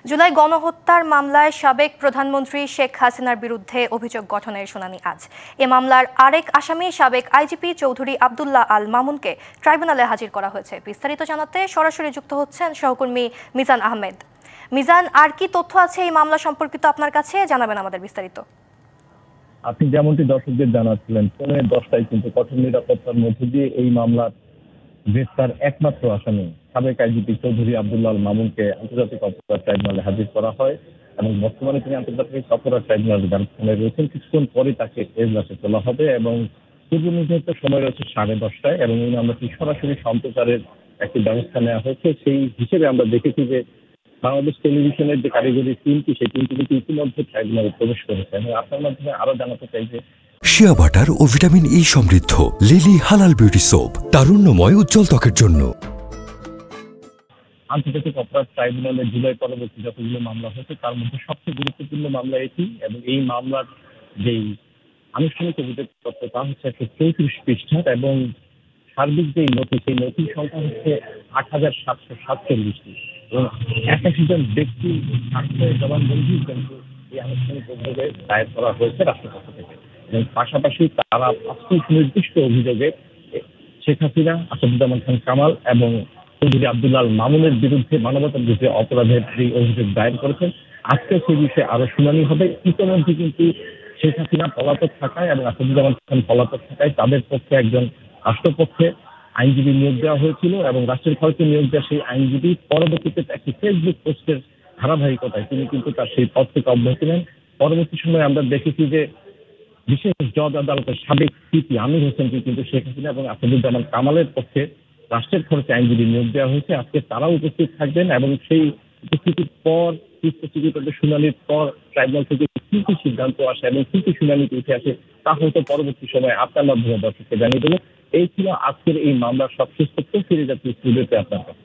জুলাই গণহত্যার মামলায় সাবেক প্রধানমন্ত্রী শেখ হাসিনার বিরুদ্ধে অভিযোগ গঠনের শুনানি আজ। এ মামলার আরেক আসামি সাবেক আইজিপি চৌধুরী আব্দুল্লাহ আল মামুনকে ট্রাইব্যুনালে হাজির করা হয়েছে। বিস্তারিত জানাতে সরাসরি যুক্ত হচ্ছেন সহকর্মী মিজান আহমেদ। মিজান, আর কি তথ্য আছে এই মামলা সম্পর্কিত আপনার কাছে, জানাবেন আমাদের বিস্তারিত। আপনি যেমনটি দর্শকদের জানাচ্ছিলেন, পৌনে 10টায় কিন্তু কঠোর নিরাপত্তার মধ্যে দিয়ে এই মামলার গ্রেফতার একমাত্র আসামি সাবেক আইজিপি চৌধুরী আব্দুল্লাহ আল মামুনকে আন্তর্জাতিক অপরাধ ট্রাইব্যুনালে হাজির করা হয় এবং বর্তমানে তিনি আন্তর্জাতিক অপরাধ ট্রাইব্যুনালের ব্যবস্থায় রয়েছেন। কিছুক্ষণ পরে তাকে এজলাসে তোলা হবে এবং পূর্ব নির্ধারিত সময় রয়েছে 10:30টায় এবং এই মামলাটি সরাসরি সম্প্রচারের একটি ব্যবস্থা নেওয়া হয়েছে। সেই হিসেবে আমরা দেখেছি যে বাংলাদেশ টেলিভিশনের যে কারিগরি টিমটি, সেই টিমটি কিন্তু ইতিমধ্যে ট্রাইব্যুনালে প্রবেশ করেছে এবং আপনার মাধ্যমে আরো জানাতে চাই যে শিয়া বাটার ও ভিটামিন ই সমৃদ্ধ লিলি হালাল বিউটি সোপ, তারুণ্যময় উজ্জ্বল ত্বকের জন্য। আন্তর্জাতিক অপরাধ ট্রাইব্যুনালে জুলাই পরবর্তী যতগুলো মামলা হয়েছে তার মধ্যে সবচেয়ে গুরুত্বপূর্ণ মামলা এটি এবং এই মামলার যেই আনুষ্ঠানিক অভিযোগপত্র তা হচ্ছে 134 পৃষ্ঠার এবং সার্বিক যে নথি, সেই নথির সংখ্যা হচ্ছে 8,747টি এবং 81 জন ব্যক্তি স্বাক্ষরের জবানবন্দি কিন্তু এই আনুষ্ঠানিক অভিযোগে দায়ের করা হয়েছে রাষ্ট্রপক্ষ থেকে এবং পাশাপাশি তারা 5টি সুনির্দিষ্ট অভিযোগে শেখ হাসিনা, আসাদুজ্জামান খান কামাল এবং চৌধুরী আব্দুল্লাহ আল মামুনের বিরুদ্ধে মানবতার বিরুদ্ধে অপরাধের যে অভিযোগ দায়ের করেছেন। আজকে সেই বিষয়ে আরো শুনানি হবে। ইতিমধ্যে কিন্তু শেখ হাসিনা পলাতক থাকায় এবং আসাদুজ্জামান খান পলাতক থাকায় তাদের পক্ষে একজন রাষ্ট্রপক্ষে আইনজীবী নিয়োগ দেওয়া হয়েছিল এবং রাষ্ট্রের খরচে নিয়োগ দেওয়া সেই আইনজীবী পরবর্তীতে একটি ফেসবুক পোস্টের ধারাবাহিকতায় তিনি কিন্তু তার সেই পদ থেকে অব্যাহতি নেন। পরবর্তী সময়ে আমরা দেখেছি যে বিশেষ জজ আদালতের সাবেক সিপি আমির হোসেনকে কিন্তু শেখ হাসিনা এবং আসাদুজ্জামান কামালের পক্ষে রাষ্ট্রের খরচে আইনজীবী নিয়োগ দেওয়া হয়েছে। আজকে তারাও উপস্থিত থাকবেন এবং সেই উপস্থিতির পর শুনানির পর ট্রাইব্যুনাল থেকে কি কি সিদ্ধান্ত আসে এবং কি কি শুনানিতে উঠে আসে তা হয়তো পরবর্তী সময়ে আপনার মাধ্যমে দর্শককে জানিয়ে দেবো। এই ছিল আজকের এই মামলার সবশেষ তথ্য। ফিরে যাচ্ছি স্টুডিওতে আপনার কাছে।